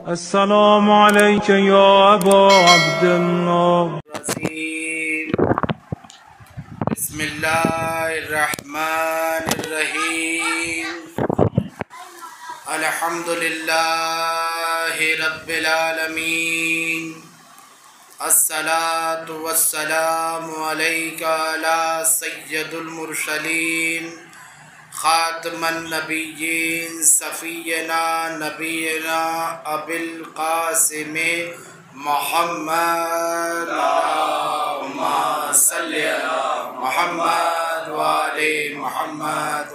अस्सलामु अलैका या अबा अब्दुल्लाह। बिस्मिल्लाहिर्रहमानिर्रहीम। अल्हम्दुलिल्लाहि रब्बिल आलमीन। अस्सलातु वस्सलामु अलैका अला सय्यदुल मुरसलीन ख़ातमन नबिय्यीन सफ़ीना नबीना अबिल क़ासिम मुहम्मद अल्लाहुम्मा सल्लि अला मुहम्मद व आले मुहम्मद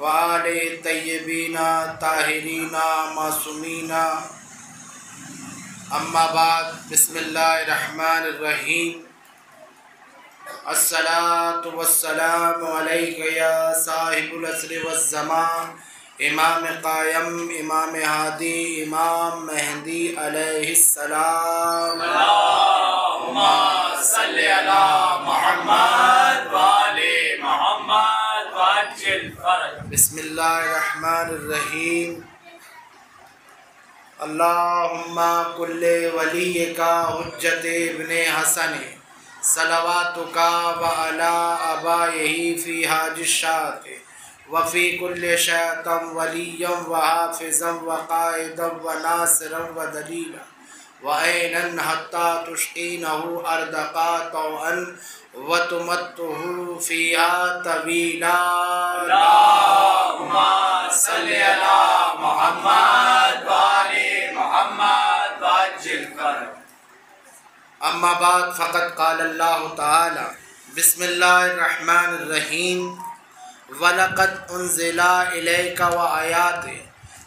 व आले तय्यबीना ताहिरीना मासूमीना। अम्मा बाद, बिस्मिल्लाहिर्रहमानिर्रहीम। अस्सलातु वस्सलामु अलैका या साहिबुल अस्रि वज़्ज़मान, इमाम क़ायम, इमाम हादी, इमाम मेहदी अलैहिस्सलाम। अल्लाहुम्मा सल्लि अला मुहम्मद व आले मुहम्मद व अज्जिल फ़रज। बिस्मिल्लाहिर्रहमानिर्रहीम। अल्लाहुम्मा कुल्ले वलिय्यका हुज्जते इब्ने हसन सलवातुका व अला अबायही फ़ी हाजिशाते व फ़ी कुल्ले शैतम वलिय्यम व हाफ़िज़म व क़ाइदम व नासिरम व दलीला व ऐनन हत्ता तुश्क़ीनहु अर्दक़ा तौअन व तुमत्तुहु फ़ीहा तवीला। अल्लाहुम्मा सल्लि अला मुहम्मद व आले मुहम्मद व अज्जिल फ़रज। अम्मा बाद, फ़क़द क़ाल अल्लाहु तआला बिस्मिल्लाहिर्रहमानिर्रहीम। वलक़द उन्ज़िला इलैका व आयातिन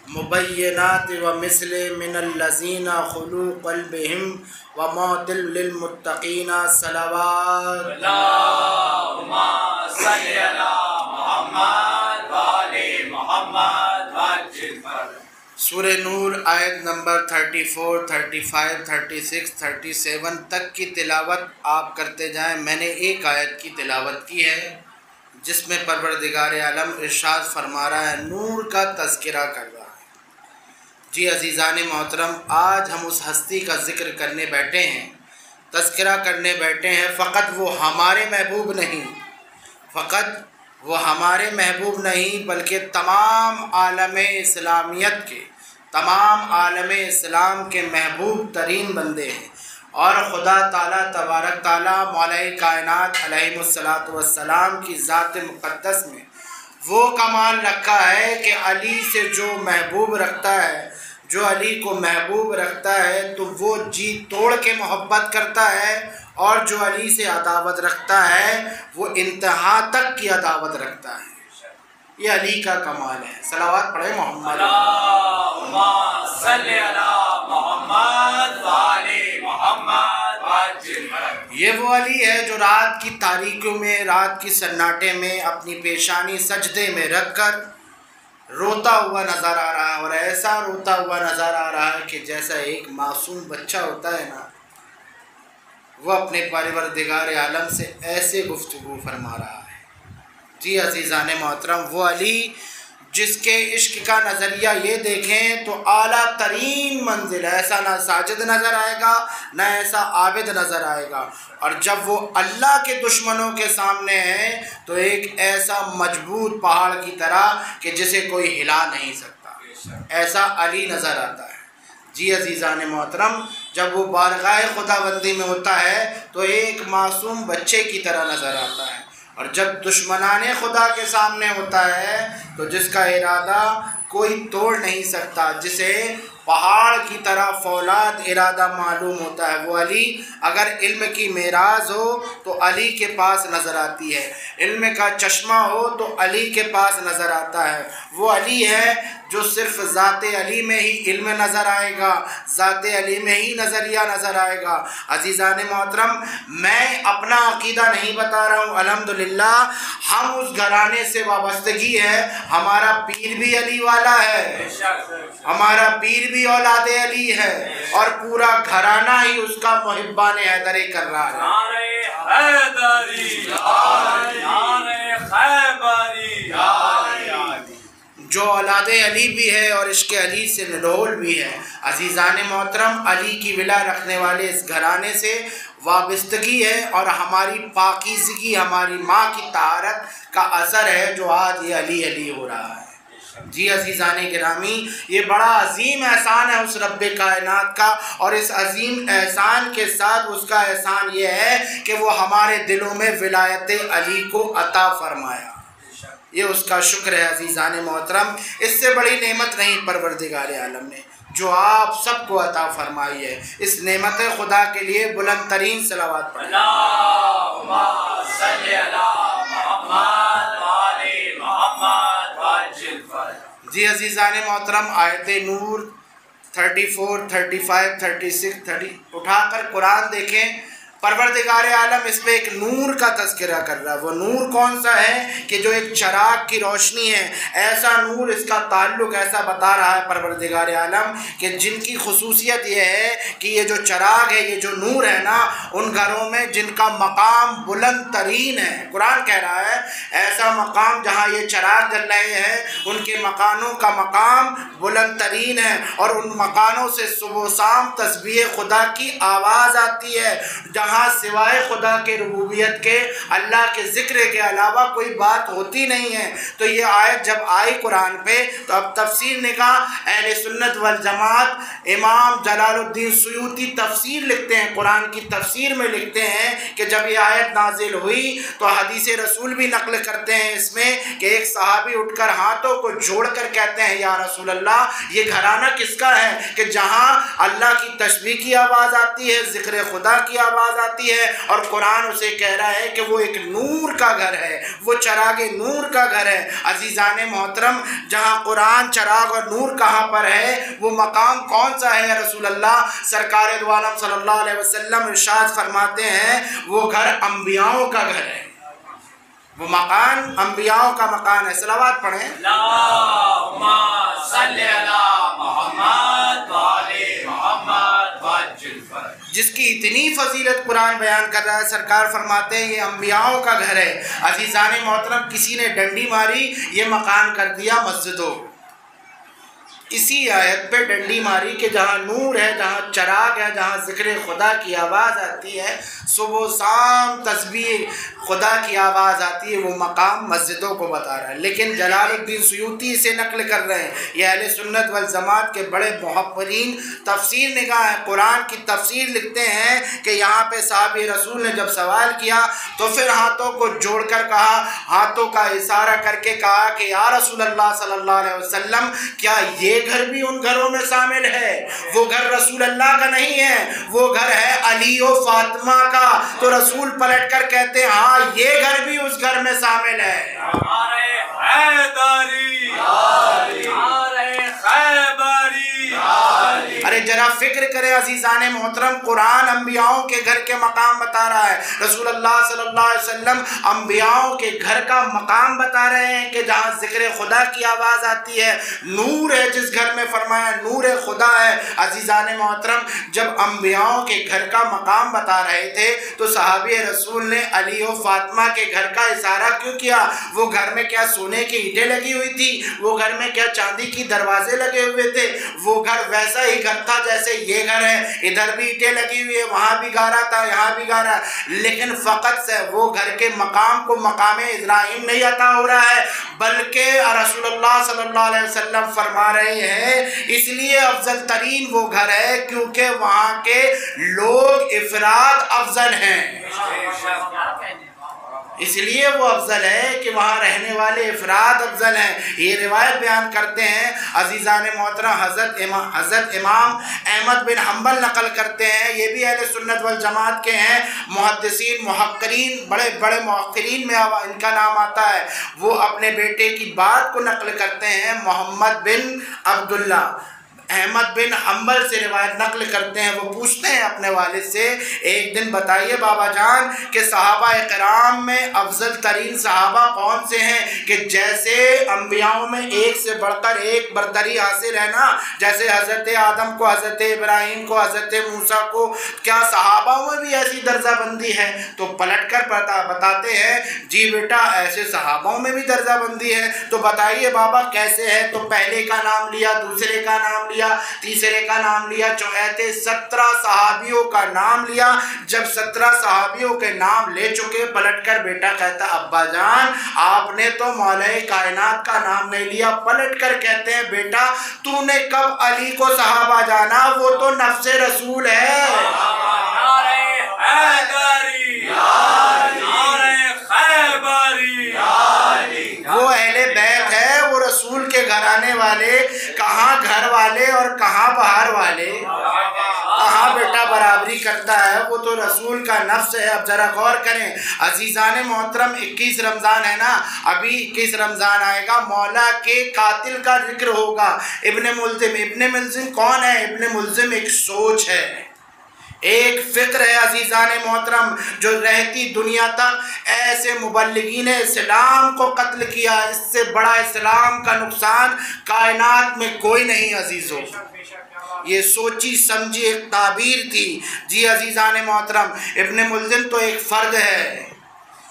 मुबय्यिनातिन व मिस्ले मिनल्लज़ीना ख़ुलू क़ल्बिहिम व मौतिल लिलमुत्तक़ीना सलवात। अल्लाहुम्मा सल्लि अला मुहम्मद व आले मुहम्मद व अज्जिल फ़रज। सूरह नूर आयत नंबर 34, 35, 36, 37 तक की तिलावत आप करते जाएं। मैंने एक आयत की तिलावत की है जिसमें परवरदिगार आलम इरशाद फरमा रहा है, नूर का तज़किरा कर रहा है। जी अज़ीज़ान मोहतरम, आज हम उस हस्ती का ज़िक्र करने बैठे हैं, तज़किरा करने बैठे हैं। फ़कत वो हमारे महबूब नहीं, फ़कत वो हमारे महबूब नहीं बल्कि तमाम आलम इस्लामियत के, तमाम आलम इस्लाम के महबूब तरीन बंदे हैं। और ख़ुदा ताला तबारक ताला मौला कायनात अलैहिस्सलातु वस्सलाम की ज़ात मुक़द्दस में वो कमाल रखा है कि अली से जो महबूब रखता है, जो अली को महबूब रखता है तो वो जी तोड़ के मोहब्बत करता है, और जो अली से अदावत रखता है वो इंतहा तक की अदावत रखता है। ये अली का कमाल है। सलावत पढ़े मोहम्मद। अल्लाहुम्मा सल्लि अला मुहम्मद व आले मुहम्मद व अज्जिल फ़रज। ये वो अली है जो रात की तारीकियों में, रात की सन्नाटे में अपनी पेशानी सजदे में रख कर रोता हुआ नज़र आ रहा है, और ऐसा रोता हुआ नज़र आ रहा है कि जैसा एक मासूम बच्चा होता है ना, वो अपने परवरदिगार आलम से ऐसे गुफ्तगू फरमा रहा है। जी अज़ीज़ान मोहतरम, वो अली जिसके इश्क का नज़रिया ये देखें तो आला तरीन मंजिल, ऐसा ना साजिद नज़र आएगा ना ऐसा आबिद नज़र आएगा। और जब वो अल्लाह के दुश्मनों के सामने है तो एक ऐसा मजबूत पहाड़ की तरह कि जिसे कोई हिला नहीं सकता, ऐसा अली नज़र आता है। जी अज़ीज़ान मोहतरम, जब वो बारगाह खुदाबंदी में होता है तो एक मासूम बच्चे की तरह नज़र आता है, और जब दुश्मनाने खुदा के सामने होता है तो जिसका इरादा कोई तोड़ नहीं सकता, जिसे पहाड़ की तरह फौलाद इरादा मालूम होता है, वो अली अगर इल्म की मेराज हो तो अली के पास नज़र आती है, इल्म का चश्मा हो तो अली के पास नज़र आता है। वो अली है जो सिर्फ ज़ाते अली में ही इल्म नज़र आएगा, ज़ाते अली में ही नज़रिया नज़र आएगा। अज़ीज़ान मोहतरम, मैं अपना अक़ीदा नहीं बता रहा हूँ, अल्हम्दुलिल्लाह हम उस घराने से वाबस्तगी है। हमारा पीर भी अली वाला है, हमारा पीर भी औलादे अली है, और पूरा घराना ही उसका मुहिब्बान हैदरी कर रहा है। जो औलाद अली भी है और इश्क़ अली से निडोल भी है। अज़ीज़ान मोहतरम, अली की विला रखने वाले इस घराने से वाबस्तगी है और हमारी पाकीज़गी, हमारी माँ की तारत का असर है जो आज ये अली अली हो रहा है। जी अज़ीज़ान गिरामी, ये बड़ा अजीम एहसान है उस रब्बे कायनात का, और इस अजीम एहसान के साथ उसका एहसान ये है कि वो हमारे दिलों में विलायत अली को अता फरमाया। ये उसका शुक्र है अज़ीज़ान मोहतरम। इससे बड़ी नेमत नहीं परवरदिगार आलम ने जो आप सबको अता फरमाई है। इस नेमत खुदा के लिए बुलंद तरीन सलावत पढ़ें। जी अज़ीज़ान मोहतरम, आयत नूर 34, 35, 36, 30 उठाकर कुरान देखें। परवरदिगार आलम इस पे एक नूर का तज़किरा कर रहा है। वो नूर कौन सा है कि जो एक चराग की रोशनी है, ऐसा नूर, इसका ताल्लुक़ ऐसा बता रहा है परवरदिगार आलम कि जिनकी खुसूसियत ये है कि ये जो चराग है, ये जो नूर है ना, उन घरों में जिनका मकाम बुलंद तरीन है। कुरान कह रहा है ऐसा मकाम जहाँ ये चराग जल रहे हैं, उनके मकानों का मकाम बुलंद तरीन है और उन मकानों से सुबह शाम तस्बीह खुदा की आवाज़ आती है, जहाँ सिवाय खुदा के रुबूबियत के, अल्लाह के ज़िक्र के अलावा कोई बात होती नहीं है। तो ये आयत जब आई कुरान पे तो अब तफसीर निगाह अहले सुन्नत वल जमात इमाम जलालुद्दीन सुयूती तफसीर लिखते हैं, कुरान की तफसीर में लिखते हैं कि जब ये आयत नाजिल हुई तो हदीस रसूल भी नकल करते हैं इसमें कि एक सहाबी उठकर हाथों को जोड़कर कहते हैं, या रसूल अल्लाह, ये घराना किसका है कि जहाँ अल्लाह की तस्बीह की आवाज़ आती है, ज़िक्र खुदा की आवाज़ आती है, और कुरान उसे कह रहा है कि वो एक नूर का घर है, वो चरागे नूर का घर है। अज़ीज़ान मोहतरम, जहाँ कुरान चराग और नूर कहाँ पर है, वो मकाम कौन सा है या रसूल अल्लाह? सरकार दो आलम सल्लल्लाहु अलैहि वसल्लम इरशाद फरमाते हैं वो घर अंबियाओं का घर है, वो मकान अंबियाओं का मकान है। सलावत पढ़ें। अल्लाहुम्मा सल्ली अला मुहम्मद व आले मुहम्मद वअज्जिल फरज। जिसकी इतनी फजीलत कुरान बयान कर रहा है, सरकार फरमाते हैं ये अंबियाओं का घर है। अज़ीज़ान मोहतरम, किसी ने डंडी मारी, ये मकान कर दिया मस्जिदों। इसी आयत पे डंडी मारी कि जहाँ नूर है, जहाँ चराग है, जहाँ ज़िक्र खुदा की आवाज़ आती है, सुबह शाम तस्बीह खुदा की आवाज़ आती है, वो मकाम मस्जिदों को बता रहा है। लेकिन जलालुद्दीन सुयूती से नकल कर रहे हैं, ये अहले सुन्नत वल जमात के बड़े मुहब्बरीन तफसीर निगाह है, कुरान की तफसीर लिखते हैं कि यहाँ पे साहबी रसूल ने जब सवाल किया तो फिर हाथों को जोड़कर कहा, हाथों का इशारा करके कहा कि या रसूल अल्लाह सल्लल्लाहु अलैहि वसल्लम, क्या ये घर भी उन घरों में शामिल है? वो घर रसूल अल्लाह का नहीं है, वो घर है अली और फातिमा का। तो रसूल पलट कर कहते हैं हाँ, ये घर भी उस घर में शामिल है। अरे जरा फिक्र करें अज़ीज़ान मोहतरम, कुरान अंबियाओं के घर के मकाम बता रहा है, रसूल अल्लाह सल्लल्लाहु अलैहि वसल्लम अंबियाओं के घर का मकाम बता रहे हैं कि जहाँ ज़िक्र खुदा की आवाज़ आती है, नूर है जिस घर में, फरमाया नूर खुदा है। अज़ीज़ान मोहतरम, जब अंबियाओं के घर का मकाम बता रहे थे तो सहाबी रसूल ने अली और फातिमा के घर का इशारा क्यों किया? वो घर में क्या सोने की ईंटें लगी हुई थी? वो घर में क्या चांदी की दरवाजे लगे हुए थे? वो घर वैसा ही घर था जैसे ये घर है, इधर भी ईंटें लगी हुई है, वहाँ भी गारा था, यहाँ भी गारा, लेकिन फ़कत से वो घर के मकाम को मकाम इब्राहिम नहीं अता हो रहा है, बल्कि रसूलुल्लाह सल्लल्लाहु अलैहि वसल्लम फरमा रहे हैं इसलिए अफजल तरीन वो घर है क्योंकि वहाँ के लोग इफराद अफजल हैं, इसलिए वो अफजल है कि वहाँ रहने वाले इफराद अफजल हैं। ये रिवायत बयान करते हैं अज़ीज़ान मोहतरम, हज़रत इमाम अहमद बिन हम्बल नकल करते हैं, ये भी अहले सुन्नत वल जमात के हैं, मुहद्दिसीन मुहक्किरीन, बड़े बड़े मुहक्किरीन में इनका नाम आता है। वो अपने बेटे की बात को नकल करते हैं, मोहम्मद बिन अब्दुल्ला, अहमद बिन हम्बल से रिवायत नकल करते हैं, वो पूछते हैं अपने वालिद से, एक दिन बताइए बाबा जान कि सहाबा इकराम में अफजल तरीन सहाबा कौन से हैं कि जैसे अम्बियाओं में एक से बढ़कर एक बरतरी हासिल है ना, जैसे हज़रत आदम को, हज़रत इब्राहीम को, हज़रत मूसा को, क्या सहाबाओं में भी ऐसी दर्जाबंदी है? तो पलट कर बताते हैं, जी बेटा ऐसे सहाबाओं में भी दर्जाबंदी है। तो बताइए बाबा कैसे है? तो पहले का नाम लिया, दूसरे का नाम लिया, तीसरे का नाम लिया, चौथे 17 सहाबियों का नाम लिया। जब 17 सहाबियों के नाम ले चुके, पलटकर बेटा कहता अब्बा जान आपने तो मौला कायनात का नाम नहीं लिया। पलटकर कहते हैं बेटा तूने कब अली को सहाबा जाना, वो तो नफ्से रसूल है। वो अहले बैत है, वो रसूल के घराने वाले, कहाँ घर वाले और कहाँ बाहर वाले, कहाँ बेटा बराबरी करता है, वो तो रसूल का नफ्स है। अब जरा गौर करें अजीज़ान मोहतरम, 21 रमज़ान है ना, अभी 21 रमज़ान आएगा, मौला के कातिल का जिक्र होगा, इब्ने मुल्ज़िम। इब्ने मुल्ज़िम कौन है? इब्ने मुल्ज़िम एक सोच है, एक फ़िक्र है अजीज़ान मोहतरम, जो रहती दुनिया तक ऐसे मुबल्लिगीन इस्लाम को कत्ल किया, इससे बड़ा इस्लाम का नुकसान कायनात में कोई नहीं अजीज़ों। ये सोची समझी एक ताबीर थी। जी अजीज़ान मोहतरम, इब्ने मुल्ज़िम तो एक फ़र्द है,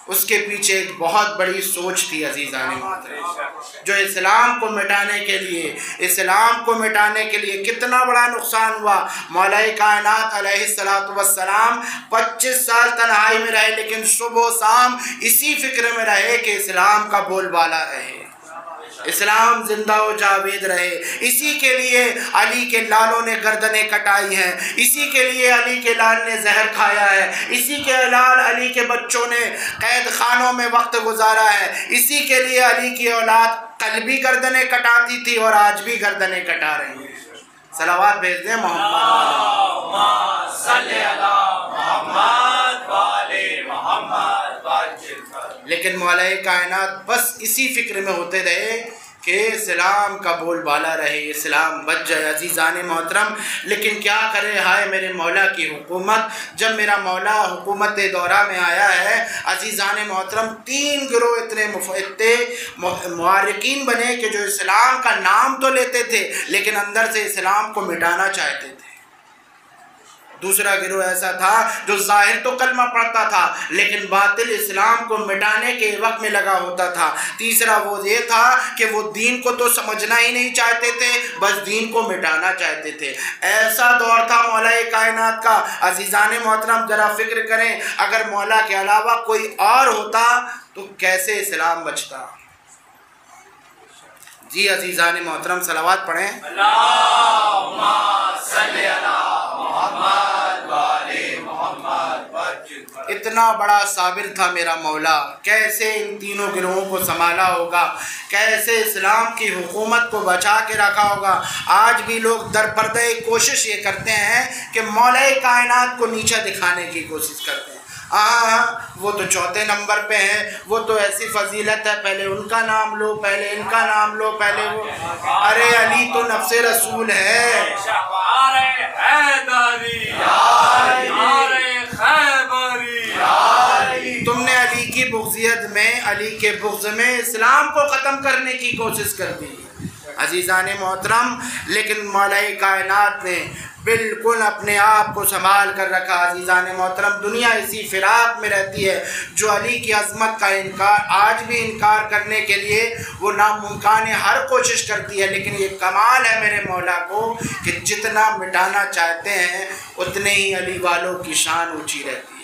उसके पीछे एक बहुत बड़ी सोच थी अजीज़ान मोहतरम, जो इस्लाम को मिटाने के लिए, इस्लाम को मिटाने के लिए कितना बड़ा नुकसान हुआ। मौला कायनात अलैहिस्सलातु वस्सलाम 25 साल तन्हाई में रहे, लेकिन सुबह शाम इसी फिक्र में रहे कि इस्लाम का बोलबाला रहे, इस्लाम जिंदा व जावेद रहे। इसी के लिए अली के लालों ने गर्दनें कटाई हैं, इसी के लिए अली के लाल ने जहर खाया है, इसी के लाल अली के बच्चों ने कैद खानों में वक्त गुजारा है, इसी के लिए अली की औलाद कल भी गर्दनें कटाती थी और आज भी गर्दनें कटा रही है। सलावत भेज दें लेकिन मौला कायनात बस इसी फिक्र में होते रहे कि इस्लाम का बोलबाला रहे, इस्लाम बच जाए अजीज़ान मोहतरम। लेकिन क्या करे, हाय मेरे मौला की हुकूमत। जब मेरा मौला हुकूमत दौरा में आया है अजीज़ान मोहतरम, 3 गिरोह इतने मुआरिकीन बने कि जो इस्लाम का नाम तो लेते थे लेकिन अंदर से इस्लाम को मिटाना चाहते थे। दूसरा गिरोह ऐसा था जो ज़ाहिर तो कलमा पढ़ता था लेकिन बातिल इस्लाम को मिटाने के वक्त में लगा होता था। तीसरा वो ये था कि वो दीन को तो समझना ही नहीं चाहते थे, बस दीन को मिटाना चाहते थे। ऐसा दौर था मौला कायनात का। अजीज़ान मोहतरम जरा फिक्र करें, अगर मौला के अलावा कोई और होता तो कैसे इस्लाम बचता। जी अजीज़ान मोहतरम सलावत पढ़ें। अल्लाहुम्मा सल्ली अला मुहम्मद व आले मुहम्मद। इतना बड़ा साबिर था मेरा मौला, कैसे इन तीनों गिरोहों को संभाला होगा, कैसे इस्लाम की हुकूमत को बचा के रखा होगा। आज भी लोग दरपर्दे कोशिश ये करते हैं कि मौला कायनात को नीचा दिखाने की कोशिश करते हैं। हाँ वो तो 4थे नंबर पे है, वो तो ऐसी फजीलत है, पहले उनका नाम लो, पहले इनका नाम लो, पहले वो। अरे अली तो नफ्से रसूल है। तुमने अली की बुग़्ज़ियत में, अली के बुग़्ज़ में इस्लाम को ख़त्म करने की कोशिश कर दी अजीज़ान मोहतरम। लेकिन मौला कायनात ने बिल्कुल अपने आप को संभाल कर रखा। अजीज़ान मोहतरम, दुनिया इसी फिराक में रहती है जो अली की अज़मत का इनकार, आज भी इनकार करने के लिए वो नामुमकिन हर कोशिश करती है। लेकिन ये कमाल है मेरे मौला को कि जितना मिटाना चाहते हैं उतने ही अली वालों की शान ऊँची रहती है।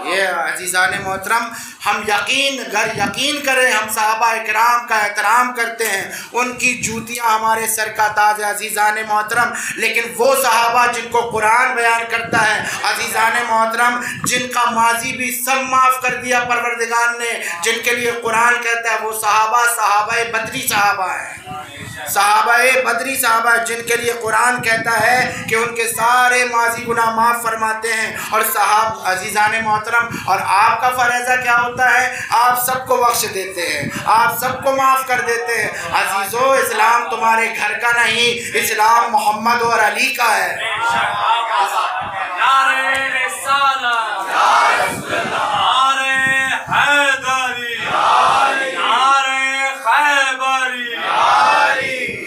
ये अजीज़ान मोहतरम, हम यकीन करें, हम सहाबा इकराम का एहतराम करते हैं, उनकी जूतियाँ हमारे सर का ताज है अजीज़ान मोहतरम। लेकिन वो सहाबा जिनको कुरान बयान करता है अजीज़ान मोहतरम, जिनका माजी भी सब माफ़ कर दिया परवरदिगार ने, जिनके लिए कुरान कहता है वो सहाबा बदरी सहाबा हैं, सहाबाए बदरी साहबा जिनके लिए कुरान कहता है कि उनके सारे माजी गुनाह माफ़ फरमाते हैं। और साहब अजीज़ान मोहतरम, और आपका फ़र्ज़ा क्या होता है? आप सबको बख्श देते हैं, आप सबको माफ़ कर देते हैं। अजीज़ो, इस्लाम तुम्हारे घर का नहीं, इस्लाम मोहम्मद और अली का है।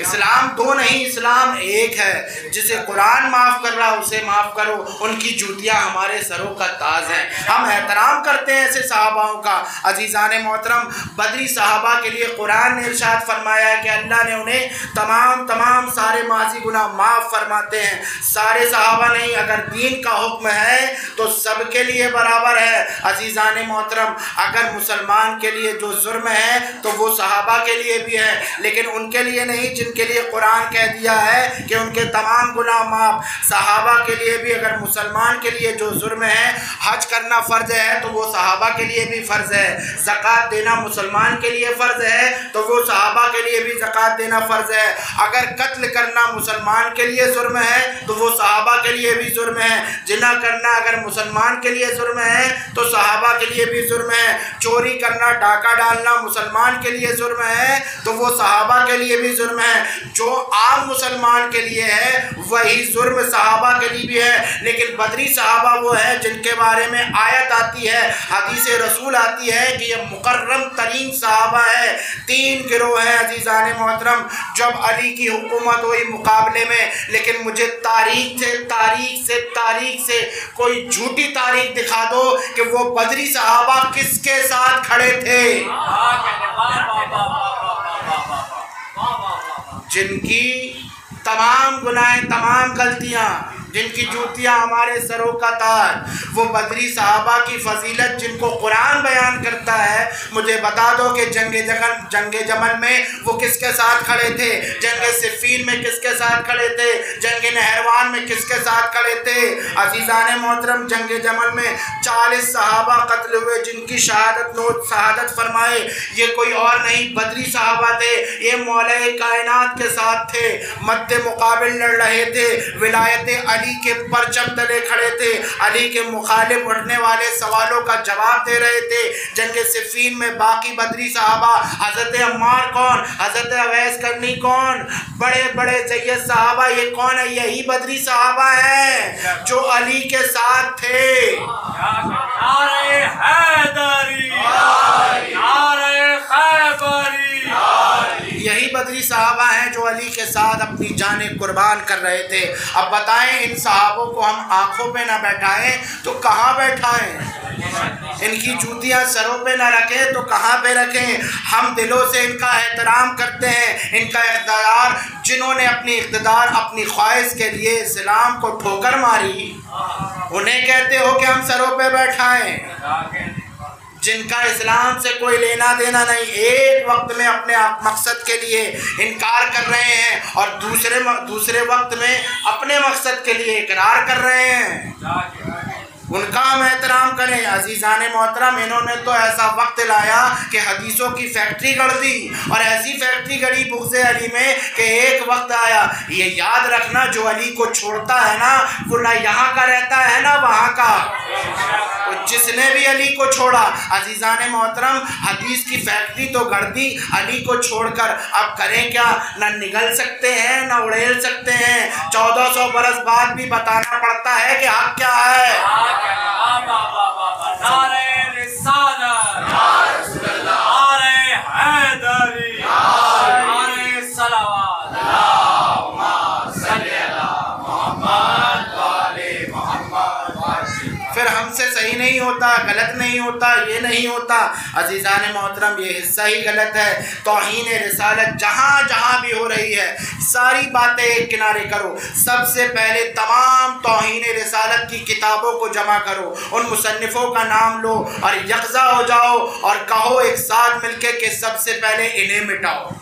इस्लाम दो नहीं, इस्लाम एक है। जिसे कुरान माफ़ कर रहा है उसे माफ़ करो। उनकी जूतियाँ हमारे सरों का ताज हैं। हम एहतराम करते हैं ऐसे सहाबाओं का। अजीज़ान मोहतरम, बदरी सहाबा के लिए कुरान ने इरशाद फरमाया है कि अल्लाह ने उन्हें तमाम सारे माजी गुनाह माफ़ फरमाते हैं। सारे सहाबा नहीं, अगर दीन का हुक्म है तो सबके लिए बराबर है। अजीज़ान मोहतरम, अगर मुसलमान के लिए जो जुर्म है तो वो सहाबा के लिए भी है, लेकिन उनके लिए नहीं जिनके लिए कुरान कह दिया है कि उनके तमाम गुनाह माफ़। सहाबा के लिए भी, अगर मुसलमान के लिए जो जुर्म है, हज करना फ़र्ज़ है तो वो सहाबा के लिए भी फ़र्ज़ है। ज़कात देना मुसलमान के लिए फ़र्ज़ है तो वो सहाबा के लिए भी ज़कात देना फ़र्ज़ है। अगर कत्ल करना मुसलमान के लिए जुर्म है तो वो सहाबा के लिए भी जुर्म है। जिना करना अगर मुसलमान के लिए जुर्म है तो सहाबा के लिए भी जुर्म है। चोरी करना, डाका डालना मुसलमान के लिए जुर्म है तो वो सहाबा के लिए भी जुर्म है। जो आम मुसलमान के लिए है वही जुर्म सहाबा के लिए भी है। लेकिन बदरी सहाबा वो है जिनके बारे में आयत आती है, हदीस रसूल आती है कि ये मुकर्रम तरीन सहाबा है। 3 गिरोह हैं अजीज़ान मोहतरम। जब अली की हुकूमत हुई मुकाबले में, लेकिन मुझे तारीख से कोई झूठी तारीख दिखा दो कि वो बदरी सहाबा किसके साथ खड़े थे। जिनकी तमाम गुनाहें, तमाम गलतियाँ, जिनकी जूतियाँ हमारे सरों का ताज, वो बदरी सहाबा की फजीलत जिनको कुरान बयान करता है। मुझे बता दो कि जंग जमल में वो किसके साथ खड़े थे, जंग सिफ़ीन में किसके साथ खड़े थे, जंग नहरवान में किसके साथ खड़े थे। अजीज़ान मोहतरम, जंग जमल में 40 सहाबा कत्ल हुए जिनकी शहादत फरमाए ये कोई और नहीं, बदरी सहाबा थे। ये मौला कायनात के साथ थे, मद्दे मुकाबिल लड़ रहे थे, विलायत अली के परचम तले खड़े थे, अली के मुखालिफ उठने वाले सवालों का जवाब दे रहे थे। जंग सिफ़ीन में बाकी बदरी सहाबा, हज़रत अम्मार कौन, हज़रत अवैस करनी कौन, बड़े बड़े सैयद सहाबा, ये कौन है? यही बदरी सहाबा है जो अली के साथ थे। यही बदरी सहाबा हैं जो अली के साथ अपनी जानें कुर्बान कर रहे थे। अब बताएं, इन सहाबों को हम आँखों पे ना बैठाएं तो कहाँ बैठाएं? इनकी जूतियाँ सरों पे ना रखें तो कहाँ पे रखें? हम दिलों से इनका एहतराम करते हैं। इनका इक़्तिदार, जिन्होंने अपनी इक़्तिदार, अपनी ख्वाहिश के लिए इस्लाम को ठोकर मारी, उन्हें कहते हो कि हम सरों पे बैठाएं? जिनका इस्लाम से कोई लेना देना नहीं, एक वक्त में अपने मकसद के लिए इनकार कर रहे हैं और दूसरे वक्त में अपने मकसद के लिए इकरार कर रहे हैं। उनका हम एहतराम करें। अजीज़ान मोहतरम, इन्होंने तो ऐसा वक्त लाया कि हदीसों की फैक्ट्री गढ़ दी, और ऐसी फैक्ट्री गढ़ी बुग़्ज़े अली में कि एक वक्त आया, ये याद रखना, जो अली को छोड़ता है ना वो ना यहाँ का रहता है ना वहाँ का। तो जिसने भी अली को छोड़ा, अजीज़ान मोहतरम, हदीस की फैक्ट्री तो गढ़ दी, अली को छोड़कर अब करें क्या? ना निगल सकते हैं ना उड़ेल सकते हैं। 1400 बरस बाद भी बताना पड़ता है कि हक़ क्या है। फिर हमसे सही नहीं होता, गलत नहीं होता, ये नहीं होता। अजीज़ान मोहतरम, ये हिस्सा ही गलत है। तौहीन रिसालत जहाँ जहाँ भी हो रही है, सारी बातें एक किनारे करो। सबसे पहले तमाम तौहीन रिसालत की किताबों को जमा करो, उन मुसन्निफ़ों का नाम लो और यकज़ा हो जाओ और कहो एक साथ मिलके कि सबसे पहले इन्हें मिटाओ।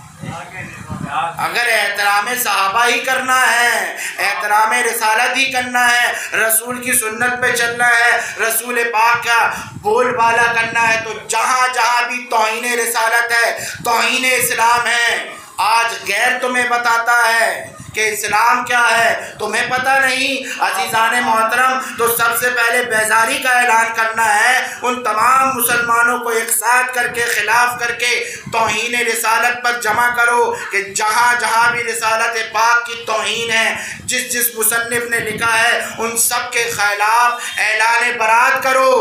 अगर एहतराम सहाबा ही करना है, एहतराम रिसालत ही करना है, रसूल की सुन्नत पे चलना है, रसूल पाक का बोलबाला करना है, तो जहाँ जहाँ भी तौहीन रिसालत है, तौहीन इस्लाम है, आज गैर तुम्हें बताता है कि इस्लाम क्या है, तुम्हें पता नहीं। अजीज़ान मोहतरम, तो सबसे पहले बेजारी का ऐलान करना है, उन तमाम मुसलमानों को एक साथ करके खिलाफ करके तौहीन रिसालत पर जमा करो कि जहाँ जहाँ भी रिसालत पाक की तौहीन है, जिस जिस मुसन्निफ ने लिखा है, उन सब के खिलाफ ऐलान बरात करो,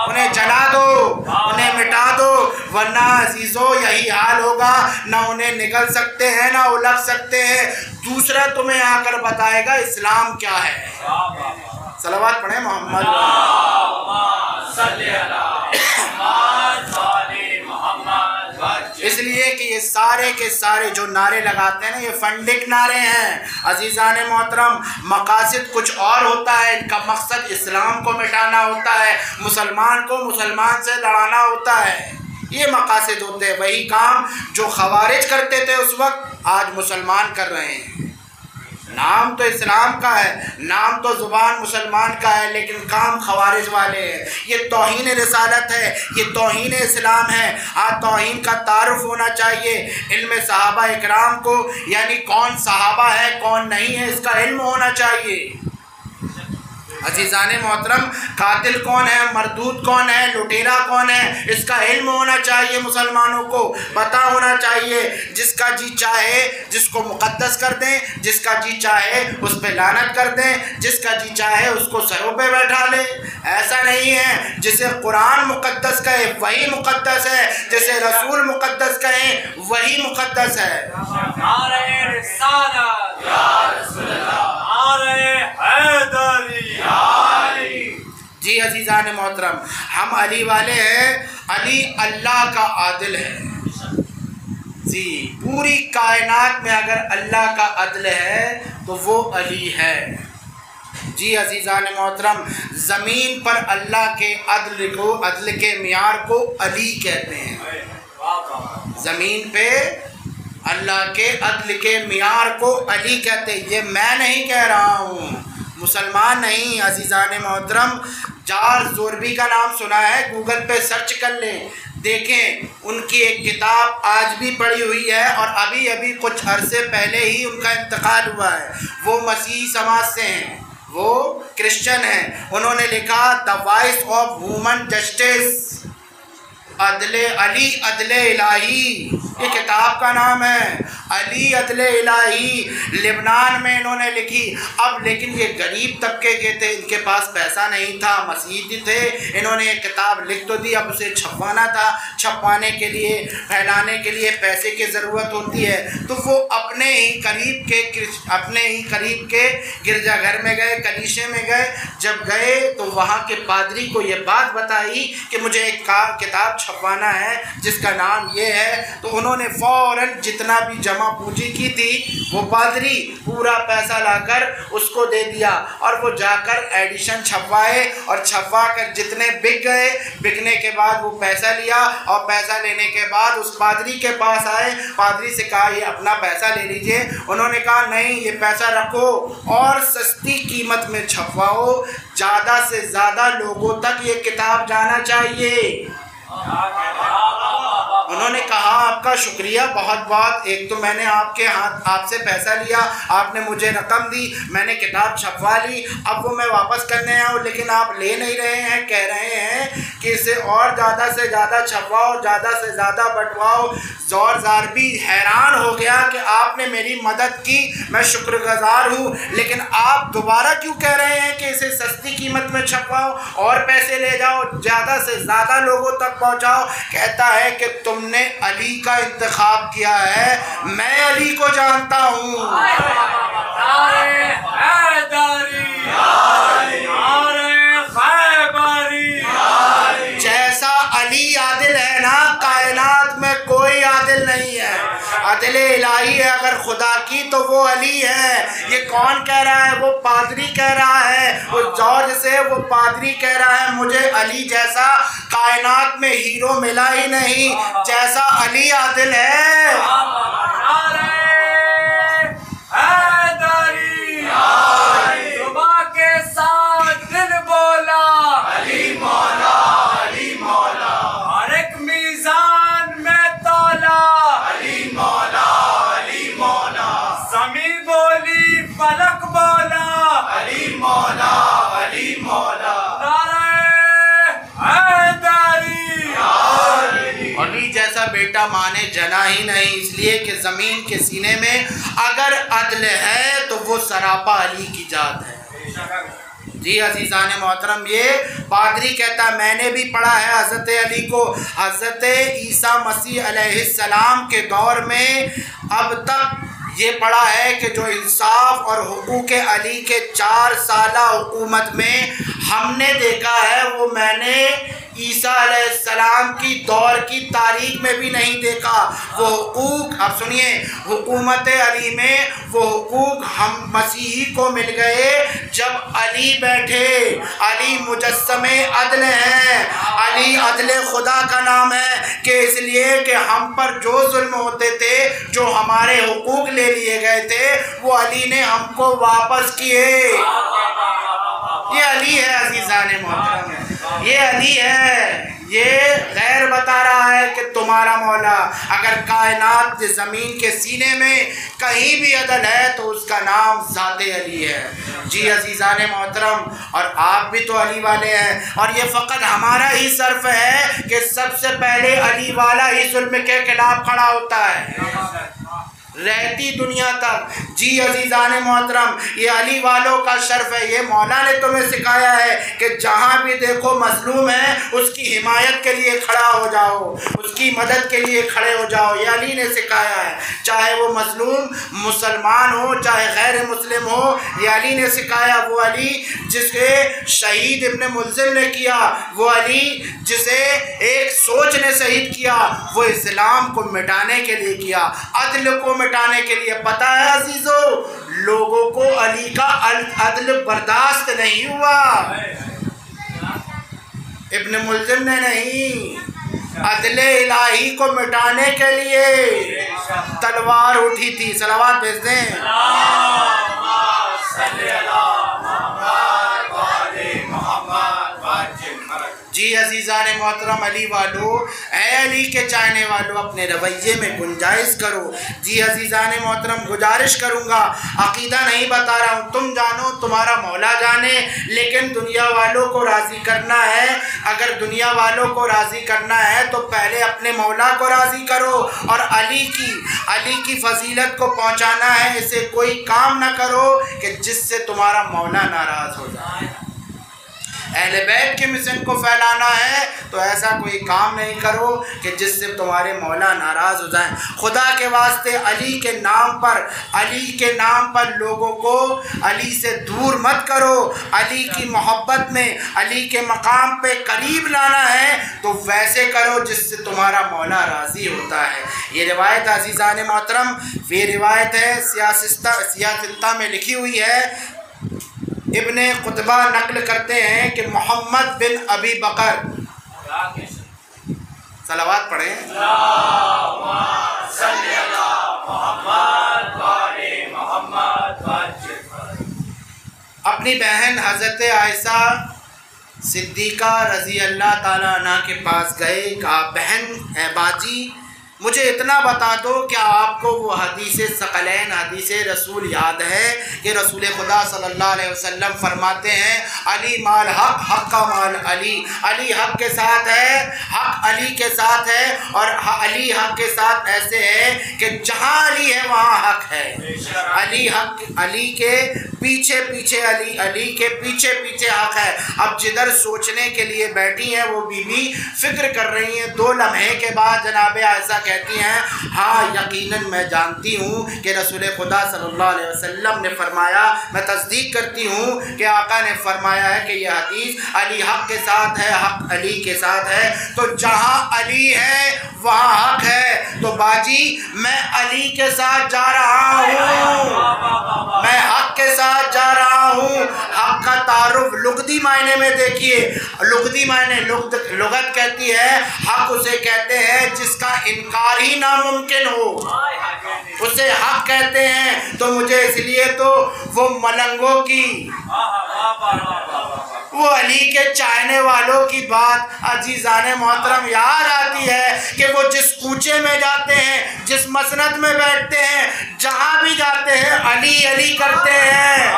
उन्हें जला दो, उन्हें मिटा दो, वरना अजीज़ों यही हाल होगा। ना उन्हें निकल सकते हैं ना उलझ सकते हैं, दूसरा तुम्हें आकर बताएगा इस्लाम क्या है। सलावत पढ़े मोहम्मद। इसलिए कि ये सारे के सारे जो नारे लगाते हैं ना, ये फंडिक नारे हैं। अजीज़ान मोहतरम, मकासद कुछ और होता है, इनका मकसद इस्लाम को मिटाना होता है, मुसलमान को मुसलमान से लड़ाना होता है, ये मकासद होते हैं। वही काम जो खवारिज करते थे उस वक्त, आज मुसलमान कर रहे हैं। नाम तो इस्लाम का है, नाम तो ज़ुबान मुसलमान का है, लेकिन काम खवारिज वाले हैं। ये तौहीन रिसालत है, ये तौहीन इस्लाम है। आज तौहीन का तारुफ होना चाहिए इल्म सहाबा इकराम को, यानी कौन सहाबा है कौन नहीं है इसका इल्म होना चाहिए। अजीज़ान मोहतरम, कातिल कौन है, मरदूद कौन है, लुटेरा कौन है, इसका इल्म होना चाहिए। मुसलमानों को पता होना चाहिए। जिसका जी चाहे जिसको मुक़द्दस कर दें, जिसका जी चाहे उस पर लानत कर दें, जिसका जी चाहे उसको सरों पे बैठा ले। ऐसा नहीं है, जिसे कुरान मुक़द्दस कहे वही मुक़द्दस है, जिसे रसूल मुक़द्दस कहें वही मुक़द्दस है। जी अजीज़ान मोहतरम, हम अली वाले हैं। अली अल्लाह का आदिल है। जी, पूरी कायनात में अगर अल्लाह का अदल है तो वो अली है। जी अजीज़ान मोहतरम, ज़मीन पर अल्लाह के अदल के मियार को अली कहते हैं। ज़मीन पे अल्लाह के अदल के मियार को अली कहते हैं। ये मैं नहीं कह रहा हूँ, मुसलमान नहीं। अजीज़ान मोहतरम, जार ज़ोरबी का नाम सुना है, गूगल पे सर्च कर लें, देखें। उनकी एक किताब आज भी पड़ी हुई है और अभी अभी कुछ अरसे पहले ही उनका इंतकाल हुआ है। वो मसीही समाज से हैं, वो क्रिश्चियन हैं। उन्होंने लिखा the voice of human justice, अदले अली अदले इलाही, ये किताब का नाम है। अली अदले इलाही लेबनान में इन्होंने लिखी। अब लेकिन ये गरीब तबके के थे, इनके पास पैसा नहीं था, मसीही थे। इन्होंने ये किताब लिख तो दी, अब उसे छपवाना था। छपवाने के लिए, फैलाने के लिए पैसे की ज़रूरत होती है। तो वो अपने ही करीब के गिरजाघर में गए, कलीशे में गए। जब गए तो वहाँ के पादरी को ये बात बताई कि मुझे एक किताब छपवाना है जिसका नाम ये है। तो उन्होंने फ़ौरन जितना भी जमा पूंजी की थी, वो पादरी पूरा पैसा लाकर उसको दे दिया और वो जाकर एडिशन छपवाए और छपवा कर जितने बिक गए, बिकने के बाद वो पैसा लिया और पैसा लेने के बाद उस पादरी के पास आए। पादरी से कहा ये अपना पैसा ले लीजिए। उन्होंने कहा नहीं, ये पैसा रखो और सस्ती कीमत में छपवाओ, ज़्यादा से ज़्यादा लोगों तक ये किताब जाना चाहिए। उन्होंने कहा आपका शुक्रिया बहुत बहुत। एक तो मैंने आपसे पैसा लिया, आपने मुझे रकम दी, मैंने किताब छपवा ली, अब वो मैं वापस करने आऊँ, लेकिन आप ले नहीं रहे हैं, कह रहे हैं कि इसे और ज़्यादा से ज़्यादा छपवाओ, ज़्यादा से ज़्यादा बंटवाओ। ज़ोर भी हैरान हो गया कि आपने मेरी मदद की, मैं शुक्रगुजार हूँ, लेकिन आप दोबारा क्यों कह रहे हैं कि इसे सस्ती कीमत में छपवाओ और पैसे ले जाओ, ज़्यादा से ज़्यादा लोगों तक पहुँचाओ। कहता है कि तुमने अली का इंतखाब किया है, मैं अली को जानता हूँ। जैसा अली आदिल है ना, कायनात में कोई आदिल नहीं है। अदले इलाही है अगर खुदा की तो वो अली है। ये कौन कह रहा है? वो पादरी कह रहा है। वो जॉर्ज से वो पादरी कह रहा है मुझे अली जैसा कायनात में हीरो मिला ही नहीं जैसा अली आदिल है। हर एक मीज़ान में तौला अली मौला। ही नहीं, इसलिए कि ज़मीन के सीने में अगर अदल है तो वो सरापा अली की जात है। जी अज़ीज़ान मोहतरम, ये पादरी कहता है, मैंने भी पढ़ा है हज़रत अली को हज़रत ईसा मसीह अलैहिस्सलाम के दौर में अब तक ये पढ़ा है कि जो इंसाफ और हुकूक अली के 4 साला हुकूमत में हमने देखा है वो मैंने ईसा अलैहिस्सलाम की दौर की तारीख में भी नहीं देखा। वो हुकूक, अब सुनिए, हुकूमत अली में वो हुकूक हम मसीही को मिल गए जब अली बैठे। अली मुजस्समे अदल हैं, अली अदल खुदा का नाम है कि इसलिए कि हम पर जो जुल्म होते थे, जो हमारे हुकूक ले लिए गए थे, वो अली ने हमको वापस किए। ये अली है अज़ीज़ान मोहतरम, ये अली है। ये गैर बता रहा है कि तुम्हारा मौला, अगर कायनात ज़मीन के सीने में कहीं भी अदल है तो उसका नाम ज़ाते अली है। जी अज़ीज़ान मोहतरम, और आप भी तो अली वाले हैं, और ये फ़कत हमारा ही सर्फ है कि सबसे पहले अली वाला ही जुल्म के खिलाफ खड़ा होता है रहती दुनिया तक। जी अज़ीज़ान मोहतरम, ये अली वालों का शर्फ है। ये मौला ने तुम्हें सिखाया है कि जहाँ भी देखो मजलूम है उसकी हिमायत के लिए खड़ा हो जाओ, उसकी मदद के लिए खड़े हो जाओ। ये अली ने सिखाया है, चाहे वो मजलूम मुसलमान हो चाहे गैर मुस्लिम हो, ये अली ने सिखाया। वो अली जिसे शहीद इब्न मुल्ज़िम ने किया, वो अली जिसे एक सोच ने शहीद किया, वो इस्लाम को मिटाने के लिए किया, अदल को मिटाने के लिए। पता है अजीजों, लोगों को अली का अदल बर्दाश्त नहीं हुआ। इब्न मुल्ज़िम ने नहीं, अदले इलाही को मिटाने के लिए तलवार उठी थी। सलावत भेज दें। जी अज़ीज़ान मोहतरम, अली वालों, ए अली के चाहने वालों, अपने रवैये में गुंजाइश करो। जी अज़ीज़ान मोहतरम, गुजारिश करूँगा, अक़ीदा नहीं बता रहा हूँ, तुम जानो, तुम्हारा मौला जाने, लेकिन दुनिया वालों को राज़ी करना है। अगर दुनिया वालों को राज़ी करना है तो पहले अपने मौला को राज़ी करो, और अली की फ़जीलत को पहुँचाना है। इसे कोई काम ना करो कि जिससे तुम्हारा मौला नाराज़ हो जाए। अहले बैत के मिशन को फैलाना है तो ऐसा कोई काम नहीं करो कि जिससे तुम्हारे मौला नाराज़ हो जाएं। खुदा के वास्ते अली के नाम पर लोगों को अली से दूर मत करो। अली की मोहब्बत में, अली के मकाम पे करीब लाना है तो वैसे करो जिससे तुम्हारा मौला राज़ी होता है। ये रिवायत अज़ीज़ान मोहतरम, ये रिवायत है सियासिता में लिखी हुई है। इब्ने कुतबा नकल करते हैं कि मोहम्मद बिन अबी बकर, सलावत पढ़ें, अपनी बहन हज़रत आयशा सिद्दीक़ा रज़ी अल्लाह ताला अन्हा के पास गए। कहा, बहन है बाजी, मुझे इतना बता दो, क्या आपको वो हदीस सकलैन, हदीस रसूल याद है कि रसूल खुदा सल्लल्लाहु अलैहि वसल्लम फरमाते हैं, अली माल हक, हक का माल अली। अली हक के साथ है, हक अली के साथ है, और अली हक के साथ ऐसे है कि जहाँ अली है वहाँ हक है। अली हक, अली के पीछे पीछे अली, अली के पीछे पीछे हक है। अब जिधर सोचने के लिए बैठी हैं वो बीबी फिक्र कर रही हैं। 2 लम्हे के बाद जनाब आयशा कहती हैं, हाँ यकीनन मैं जानती हूँ कि रसूल खुदा सल्लल्लाहु अलैहि वसल्लम ने फरमाया, मैं तस्दीक करती हूँ कि आका ने फरमाया है कि यह हदीस अली हक के साथ है, हक अली के साथ है। तो जहाँ अली है वहाँ हक है। तो बाजी, मैं अली के साथ जा रहा हूँ, मैं हक के साथ जा रहा हूँ। हक का तारुफ लुग़ती मायने में देखिए, लुग़ती मायने, लुग़त कहती है हक उसे कहते हैं जिसका इनकार ही नामुमकिन हो, उसे हक कहते हैं। तो मुझे इसलिए तो वो मलंगों की, वो अली के चाहने वालों की बात अजीज़ाने मोहतरम याद आती है कि वो जिस कूचे में जाते हैं, जिस मसनद में बैठते हैं, जहाँ भी जाते हैं अली अली करते हैं।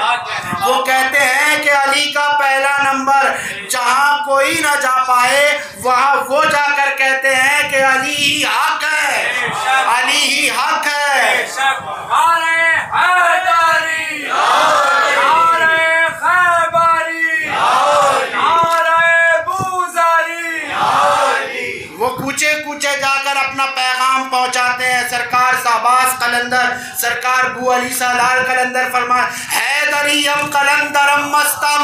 वो कहते हैं कि अली का पहला नंबर, जहाँ कोई ना जा पाए वहाँ वो जाकर कहते हैं कि अली ही हक है, अली ही हक है। वो कूचे कूचे जाकर अपना पैगाम पहुंचाते हैं। सरकार शाहबाज कलंदर, सरकार बू अली सालाल कलंदर फरमाए, हैदरियम कलंदरम मस्तम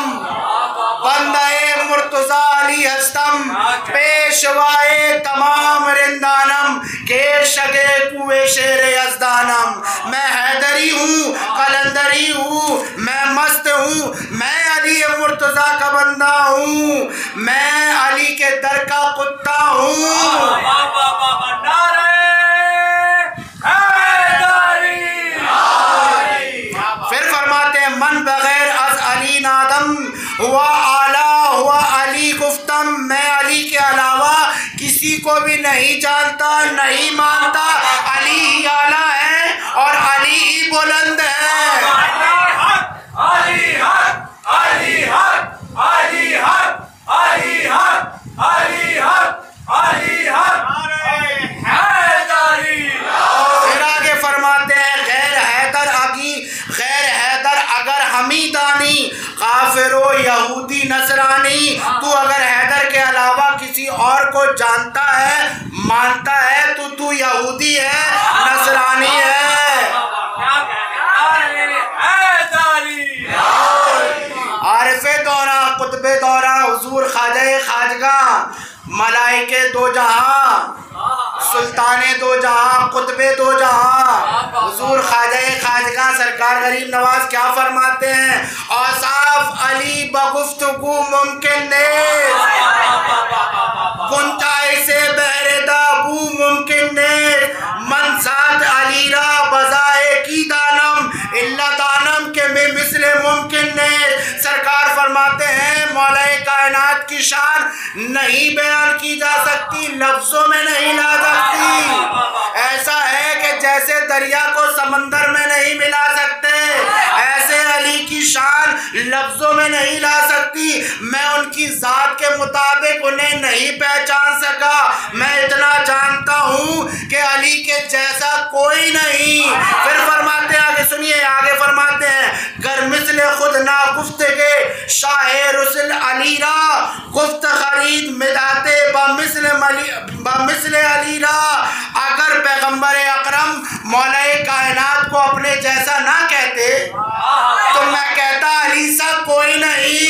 बंदे मुर्तजा अली हस्तम पेशवाए तमाम रिंदानम के शगे कुए शेर यजदानम। मैं हैदरी हूँ, कलंदरी हूँ, मैं मस्त हूँ, मैं अली मुर्तजा का बंदा हूँ, मैं अली के दर का कुत्ता हूँ। फिर फरमाते हैं, मन बगैर अज अली नादम हुआ आला हुआ अली गुफ्तम। मैं अली के अलावा किसी को भी नहीं जानता, नहीं मानता। अली ही आला है और अली ही बुलंद है। फिर आगे फरमाते हैं, गैर हैदर अगर हमीदानी काफिरो यहूदी नसरानी। तू अगर हैदर के अलावा किसी और को जानता है, मानता है, तो तू यहूदी है, नसरानी है। आरिफे दौरा, कुतबे दौरा, हुजूर ख्वाजा खाजगा, मलाइके दो जहां, सुल्ताने दो जहां, कुतबे दो जहां, हुजूर ख्वाजा खाजगा सरकार गरीब नवाज क्या फरमाते हैं? औसाफ अली बगुफ्तगू मुमकिन ने गुंजाई से बहरेदाबू मुमकिन ने मनसात अलीरा बजाए की दानम इल्ला दानम के में मिसले मुमकिन ने। सरकार फरमाते हैं, मौलाए कायनात की शान नहीं बयान की जा सकती, लफ्जों में नहीं ला सकती। ऐसा है कि जैसे दरिया को समंदर में नहीं मिला सकते, ऐसे अली की शान लफ्जों में नहीं ला सकती। मैं उनकी जात के मुताबिक उन्हें नहीं पहचान सका। मैं इतना जानता हूँ कि अली के जैसा कोई नहीं। फिर फरमाते आगे सुनिए, आगे फरमाते हैं, गर मिसले खुद ना गुफ्तगे शाह रुसल अलीरा गुफ्त खरीद मिदाते बमिसले अलीरा। अगर पैगंबर अकरम मौलाए कायनात को अपने जैसा ना कहते तो मैं कहता अली सा कोई नहीं,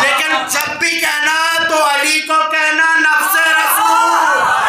लेकिन जब भी कहना तो अली को कहना नफ्से रसूल।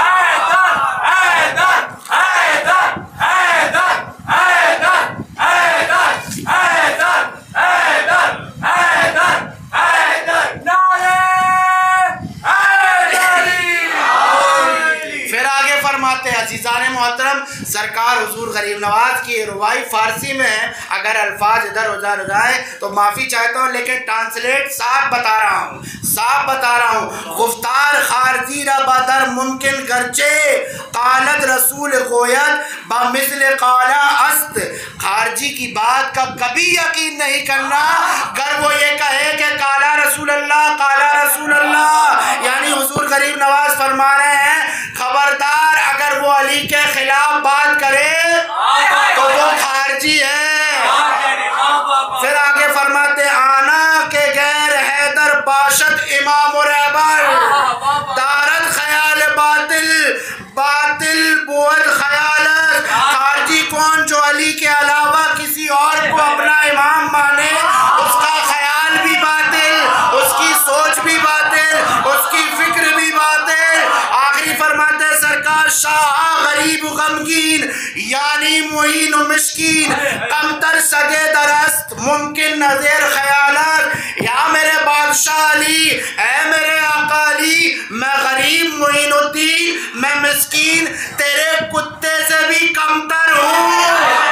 अज़ीज़ान मोहतरम, सरकार हुजूर गरीब नवाज की रुबाई फारसी में है। अगर अल्फाज इधर उधर हो जाए तो माफ़ी चाहता हूँ, लेकिन ट्रांसलेट साफ बता रहा हूँ। गुफ्तार खारजी रा बदर मुमकिन गर्चे कालत रसूल गोयत बमिसल काला अस्त। खारजी की बात का कभी यकीन नहीं करना अगर वो ये कहे कि काला रसूल अल्लाह, यानी हुजूर गरीब नवाज फरमा रहे हैं, खबरदार अगर वो अली के खिलाफ बात करे तो वो खारजी है। फिर आगे फरमाते, आना के गैर हैदर बाशत इमाम रहबर दारत ख्याल बातिल बुअद ख्यालत। खारजी कौन? जो अली के अलावा किसी और को अपना इमाम माने, उसका ख्याल भी बातिल, उसकी सोच भी बातिल, उसकी फिक्र भी बातिल। आखिरी फरमाते सरकार, शाह गरीब गमगीन यानी मुहीन मिस्कीन कमतर सगे दरस्त मुमकिन नज़ीर ख्यालत। या मेरे बादशाह अली, ऐ मेरे आका अली, मैं गरीब मुईनुद्दीन, मैं मिस्कीन, तेरे कुत्ते से भी कमतर हूँ।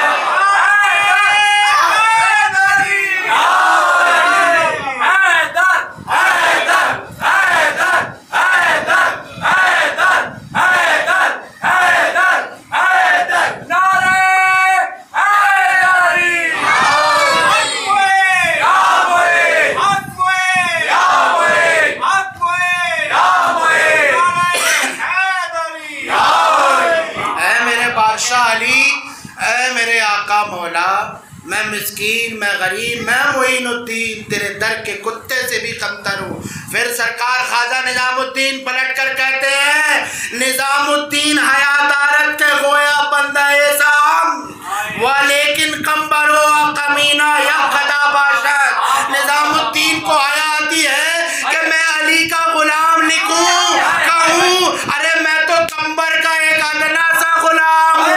मैं मोइनुद्दीन तेरे दर के कुत्ते से भी कमतर हूँ। फिर सरकार ख्वाजा निजामुद्दीन पलट कर कहते हैं निजामुद्दीन हयादारत के गोया बंदा शाम व लेकिन कम्बरो कमीना या खदा बाशत। निजामुद्दीन को हया आती है कि मैं अली का गुलाम लिखूं कहूँ, अरे मैं तो कंबर का एक अदना सा गुलाम हूँ।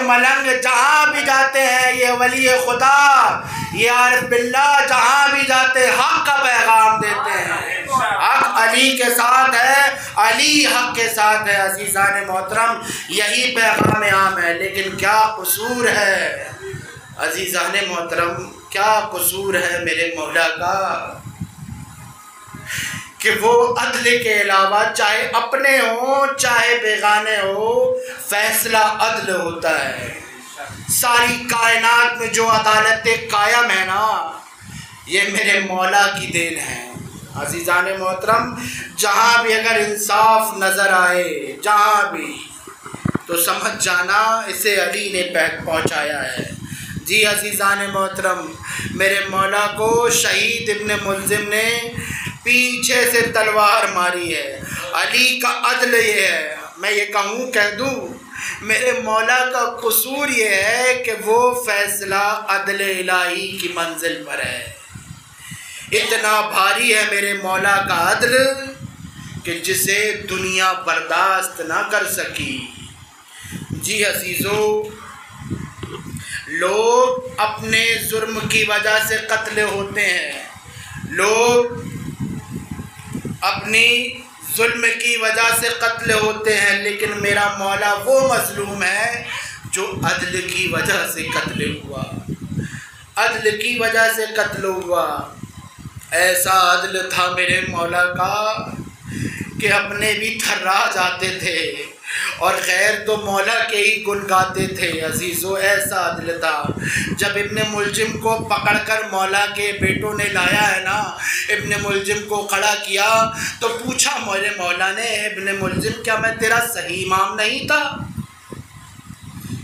मलंग जहाँ भी जाते हैं ये वली खुदा ये आरिफ बिल्लाह जहाँ भी जाते हक का पैगाम देते हैं। हक अली के साथ है, अली हक के साथ है। अजीज़ान मोहतरम यही पैगाम आम है। लेकिन क्या कसूर है अजीज़ान मोहतरम, क्या कसूर है मेरे मौला का कि वो अदल के अलावा चाहे अपने हो चाहे बेगाने हो फैसला अदल होता है। सारी कायनात में जो अदालत कायम है ना ये मेरे मौला की देन है। अजीज़ान मोहतरम जहाँ भी अगर इंसाफ नज़र आए जहाँ भी तो समझ जाना इसे अली ने पहुँचाया है। जी अजीज़ान मोहतरम मेरे मौला को शहीद इब्न मुल्ज़िम ने पीछे से तलवार मारी है। अली का अदल ये है, मैं ये कहूँ कह दूँ मेरे मौला का कसूर ये है कि वो फैसला अदल इलाही की मंजिल पर है। इतना भारी है मेरे मौला का अदल कि जिसे दुनिया बर्दाश्त ना कर सकी। जी अजीज़ों लोग अपने जुर्म की वजह से कत्ल होते हैं, लोग अपनी जुल्म की वजह से कत्ल होते हैं, लेकिन मेरा मौला वो मजलूम है जो अदल की वजह से कत्ल हुआ, अदल की वजह से कत्ल हुआ। ऐसा अदल था मेरे मौला का कि अपने भी थर्रा जाते थे और खैर तो मौला के ही गुन गाते थे। अजीज़ों ऐसा अदल था। जब इब्न मुल्जिम को पकड़कर मौला के बेटों ने लाया है ना, इब्न मुल्जिम को खड़ा किया तो पूछा मेरे मौला ने इब्न मुल्जिम क्या मैं तेरा सही इमाम नहीं था,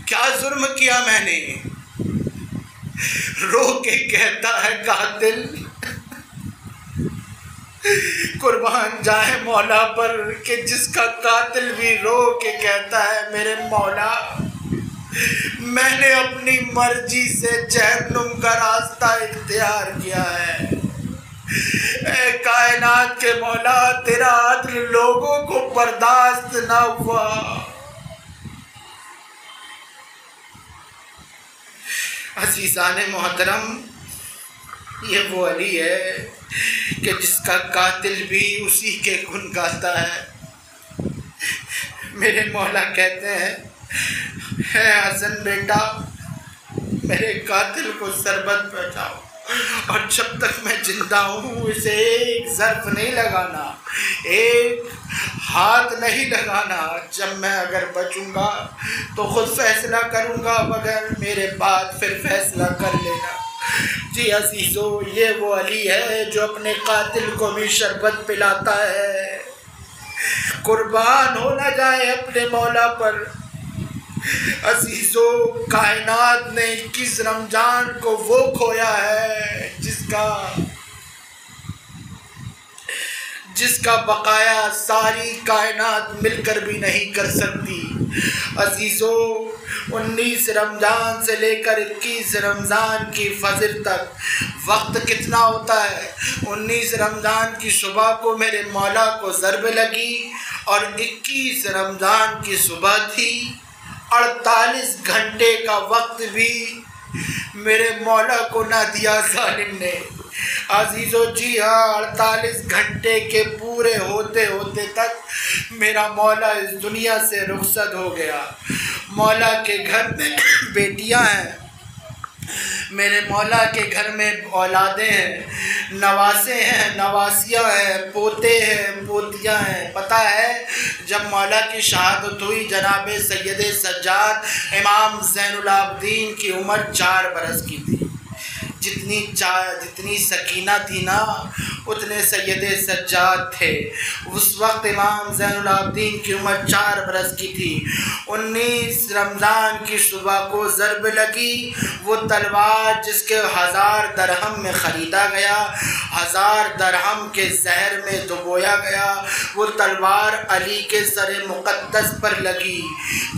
क्या जुर्म किया मैंने? रो के कहता है कातिल कुर्बान जाए मौला पर कि जिसका कातिल भी रो के कहता है मेरे मौला मैंने अपनी मर्जी से जहन्नुम का रास्ता इख्तियार किया है। ऐ कायनात के मौला तेरा अदल लोगों को बर्दाश्त ना हुआ। अज़ीज़ान मोहतरम ये वो अली है कि जिसका कातिल भी उसी के गुन गाता है। मेरे मौला कहते हैं है हसन बेटा मेरे कातिल को शरबत पहुँचाओ और जब तक मैं जिंदा हूँ इसे एक ज़र्फ नहीं लगाना, एक हाथ नहीं लगाना। जब मैं अगर बचूँगा तो खुद फैसला करूँगा, मगर मेरे बाद फिर फैसला कर लेना। जी अजीज़ों ये वो अली है जो अपने कातिल को भी शरबत पिलाता है। कुर्बान हो ना जाए अपने मौला पर। अजीज़ों कायनात ने 21 रमज़ान को वो खोया है जिसका बकाया सारी कायनात मिलकर भी नहीं कर सकती। अजीज़ों 19 रमज़ान से लेकर 21 रमज़ान की फजर तक वक्त कितना होता है? 19 रमज़ान की सुबह को मेरे मौला को ज़रब लगी और 21 रमज़ान की सुबह थी। 48 घंटे का वक्त भी मेरे मौला को ना दिया जालिम ने। अजीज़ों जी हाँ 48 घंटे के पूरे होते होते तक मेरा मौला इस दुनिया से रुखसत हो गया। मौला के घर में बेटियां हैं, मेरे मौला के घर में औलादे हैं, नवासे हैं, नवासियाँ हैं, पोते हैं, पोतियाँ हैं। पता है जब मौला की शहादत हुई जनाब सैयद सज्जाद इमाम ज़ैनुल आबिदीन की उम्र 4 बरस की थी। जितनी सकीना थी ना उतने सैयद सज्जाद थे। उस वक्त इमाम ज़ैनुल आबिदीन की उम्र 4 बरस की थी। 19 रमज़ान की सुबह को ज़रब लगी। वो तलवार जिसके 1000 दरहम में ख़रीदा गया, 1000 दरहम के जहर में डुबोया गया, वो तलवार अली के सर मुक़द्दस पर लगी।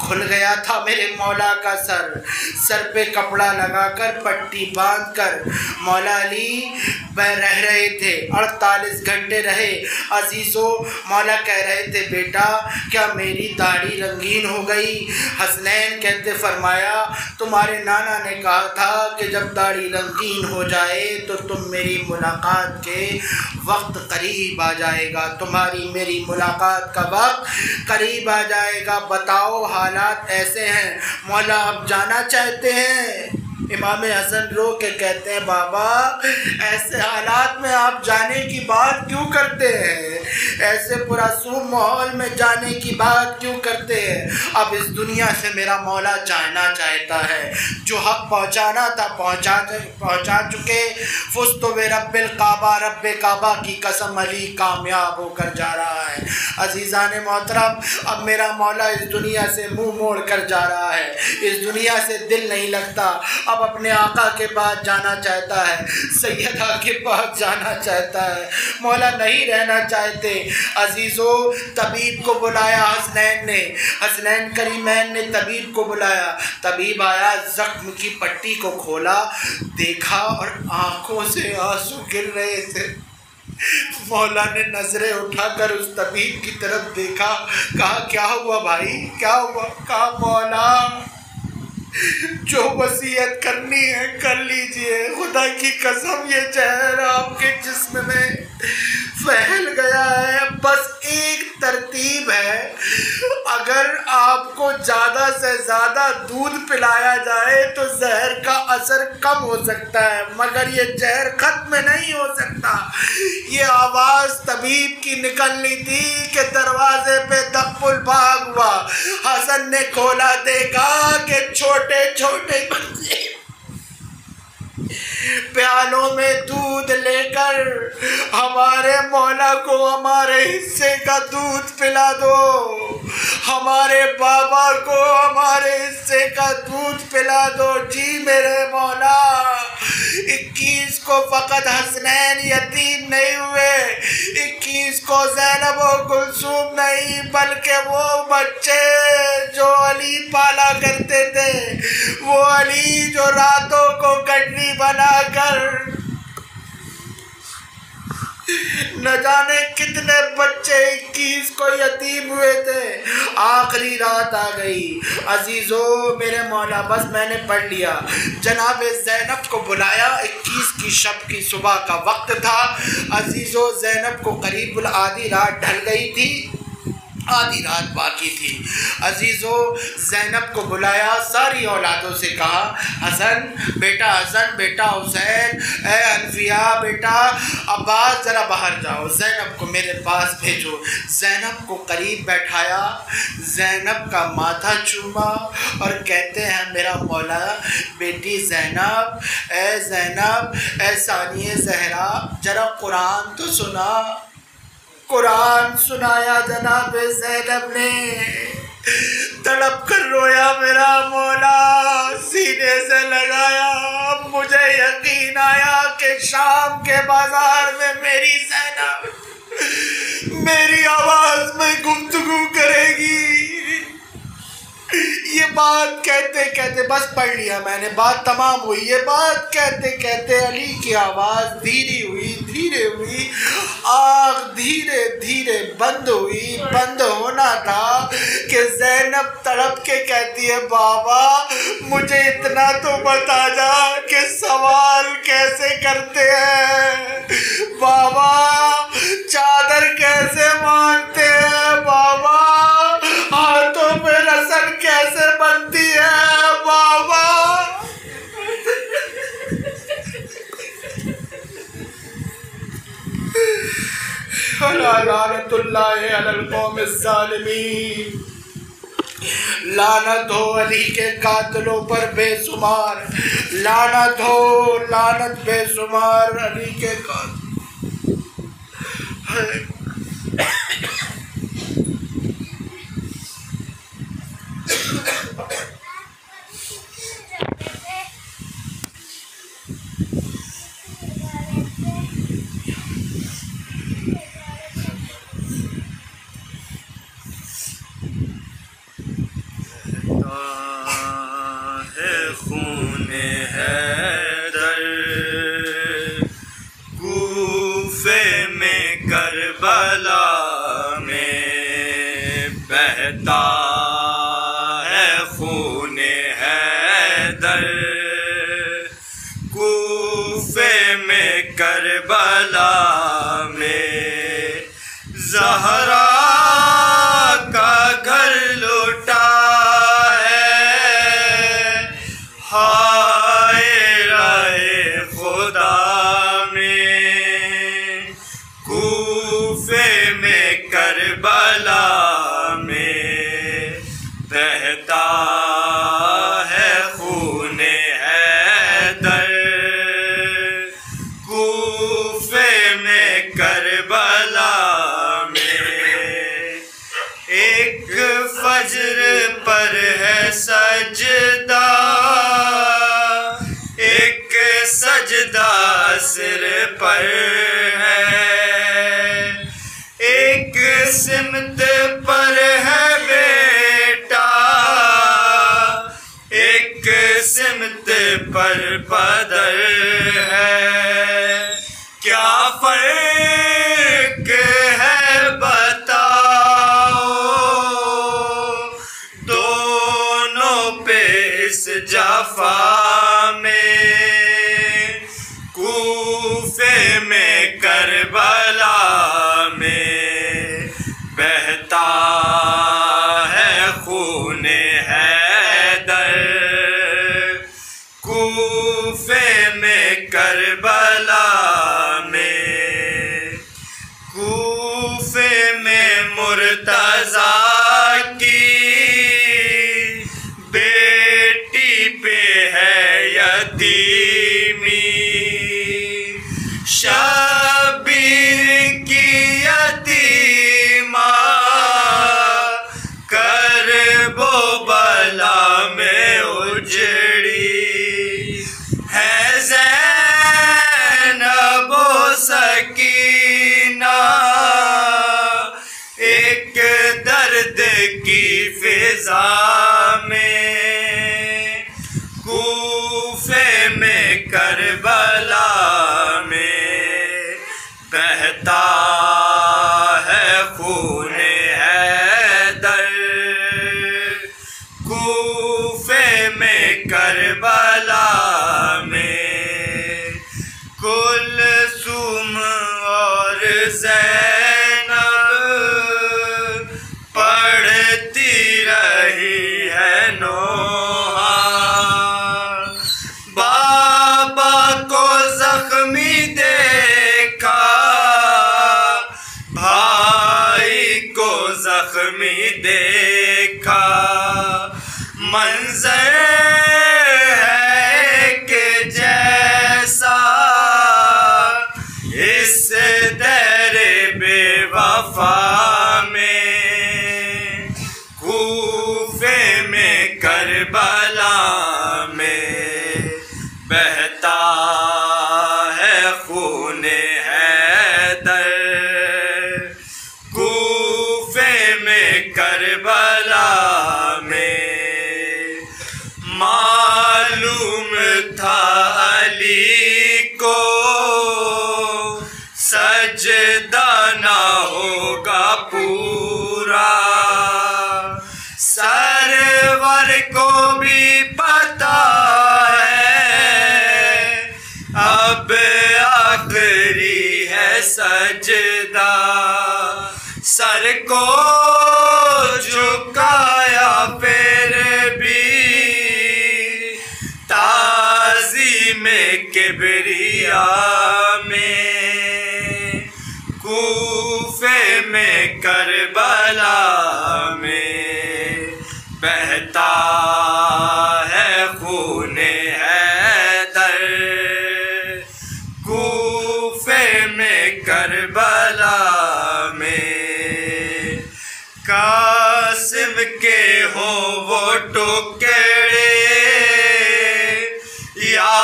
खुल गया था मेरे मौला का सर पे कपड़ा लगाकर पट्टी बांधकर मौला अली रह रहे थे। 48 घंटे रहे। अजीज़ों, मौला कह रहे थे, बेटा क्या मेरी दाढ़ी रंगीन हो गई? हसनैन कहते फरमाया, तुम्हारे नाना ने कहा था कि जब दाढ़ी रंगीन हो जाए तो तुम मेरी मुलाकात के वक्त करीब आ जाएगा, तुम्हारी मेरी मुलाकात का वक्त करीब आ जाएगा। बताओ, हालात ऐसे हैं, मौला अब जाना चाहते हैं। इमाम हसन रो के कहते हैं, बाबा ऐसे हालात में आप जाने की बात क्यों करते हैं? ऐसे पुरसूम माहौल में जाने की बात क्यों करते हैं? अब इस दुनिया से मेरा मौला जाना चाहता है। जो हक पहुँचाना था पहुँचा चुके। फुस्तु बे रब्बिल काबा, रब्बे काबा की कसम, अली कामयाब होकर जा रहा है। अजीज़ान मोहतरम, अब मेरा मौला इस दुनिया से मुँह मोड़ कर जा रहा है। इस दुनिया से दिल नहीं लगता। अब अपने आका के पास जाना चाहता है, सैयदा के पास जाना चाहता है। मौला नहीं रहना चाहते। अजीज़ों, तबीब को बुलाया हसनैन ने, हसनैन करीमैन ने तबीब को बुलाया। तबीब आया, जख्म की पट्टी को खोला, देखा और आँखों से आंसू गिर रहे थे। मौला ने नजरें उठाकर उस तबीब की तरफ देखा, कहा, क्या हुआ भाई, क्या हुआ? कहा, मौला जो वसीयत करनी है कर लीजिए, खुदा की कसम ये जहर आपके जिस्म में फैल गया है। बस एक तरतीब है, अगर आपको ज़्यादा से ज़्यादा दूध पिलाया जाए तो जहर का असर कम हो सकता है, मगर ये जहर खत्म नहीं हो सकता। ये आवाज़ तबीब की निकलनी थी कि दरवाजे पे दक्कुल भाग हुआ। हसन ने खोला, देखा कि छोटे छोटे बच्चे प्यालों में दूध लेकर हमारे मौला को हमारे हिस्से का दूध पिला दो, हमारे बाबा को हमारे हिस्से का दूध पिला दो। जी मेरे मौला। 21 को फ़कत हसनैन यतीम नहीं हुए, 21 को ज़ैनब और कुलसूम नहीं, बल्कि वो बच्चे जो अली पाला करते थे, वो अली जो रातों को गड्डी बनाकर न जाने कितने बच्चे 21 को यतीम हुए थे। आखिरी रात आ गई। अजीज़ों, मेरे मौला, बस मैंने पढ़ लिया। जनाब ज़ैनब को बुलाया। 21 की शब की सुबह का वक्त था। अजीज़ों, ज़ैनब को करीबुल आधी रात ढल गई थी, आधी रात बाकी थी। अजीज़ों, ज़ैनब को बुलाया, सारी औलादों से कहा, हसन बेटा, हसन बेटा, हुसैन, ए अनफिया बेटा, अब्बास ज़रा बाहर जाओ, ज़ैनब को मेरे पास भेजो। ज़ैनब को करीब बैठाया, ज़ैनब का माथा चूमा और कहते हैं, मेरा मौला, बेटी ज़ैनब, ए ज़ैनब, ए सानिए ज़हरा, ज़रा कुरान तो सुना। कुरान सुनाया जनाब ज़ैनब ने। तड़प कर रोया मेरा मौला, सीने से लगाया। मुझे यकीन आया कि शाम के बाजार में मेरी ज़ैनब मेरी आवाज़ में गुफ्तगू करेगी। ये बात कहते कहते, बस पढ़ लिया मैंने, बात तमाम हुई। ये बात कहते कहते अली की आवाज़ धीरे हुई, आँख धीरे धीरे बंद हुई। बंद होना था कि ज़ैनब तड़प के कहती है, बाबा मुझे इतना तो बता जा कि सवाल कैसे करते हैं, बाबा चादर कैसे मांगते हैं, बाबा हाथों पे रस्म कैसे बनती है, बाबा। लानतुल्लाहि अलल कौमिज़ ज़ालिमीन। लानत हो अली के कातिलों पर बेशुमार, लानत हो, लानत बेशुमार अली के कातिल। खूने हैदर कूफे में करबला में बहता है खूने हैदर कूफे में करबला में ज़हरा का घर लुटा करबला में बहता है खूने हैदर कूफे में करबला में एक फज्र पर है सजदा एक सजदा सिर पर है एक सिमत पर है बेटा एक सिमत पर पदर है क्या फर्क है बताओ दोनों पे इस जफा में कूफे में करबला बहता है खूने हैदर कूफे में करबला में कूफे में मुर्तज़ा की बेटी पे है यतीमी शबीर की बला में उजड़ी है ज़ैनब सकीना एक दर्द की फिजा में कूफे में करबला में बहता है खूने कूफे में करबला में कुलसूम और ज़ैनब पढ़ती रही है नोहा बाबा को जख्मी देखा भाई को जख्मी देखा मंजर है कि जैसा इस दरे बेवफा में कूफे में करबला में बहता है खूने हैदर कूफे में करबला मालूम था अली को सजदा ना होगा पूरा सरवर को भी पता है अब आखिरी है सजदा सर को झुकाया फिर भी में किबरिया में कूफे में करबला में बहता है खूने हैदर कूफे में करबला कासिम के हो वो टुकड़े या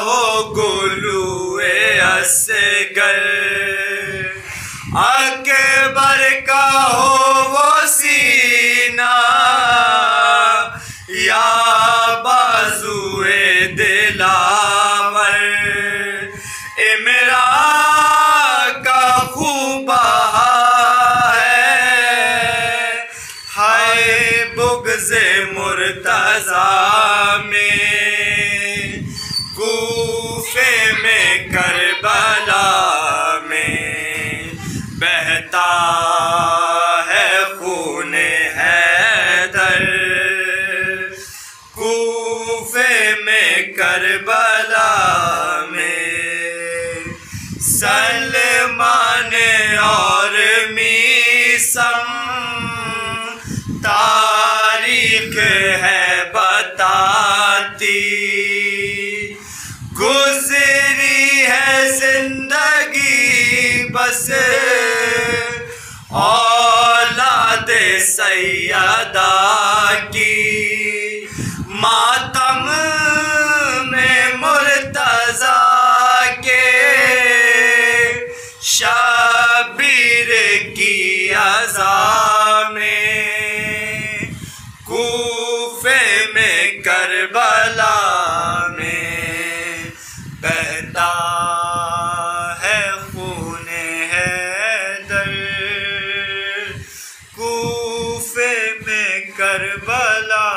हो गुलूए असगर, अकबर का हो वो सीना या बाजुए दिलावर, इमरान का खूब बुग़्ज़े मुर्तज़ा में, कूफे में करबला में बहता है खूने हैदर, कूफे में करबला में सलमान और मीसम तारीख है बताती, गुजरी है जिंदगी बस औलाद सैयदा की, मातम में मुर्तज़ा के शबीर की अज़ा में, कूफे में करबला में बहता है खूने हैदर, कूफे में करबला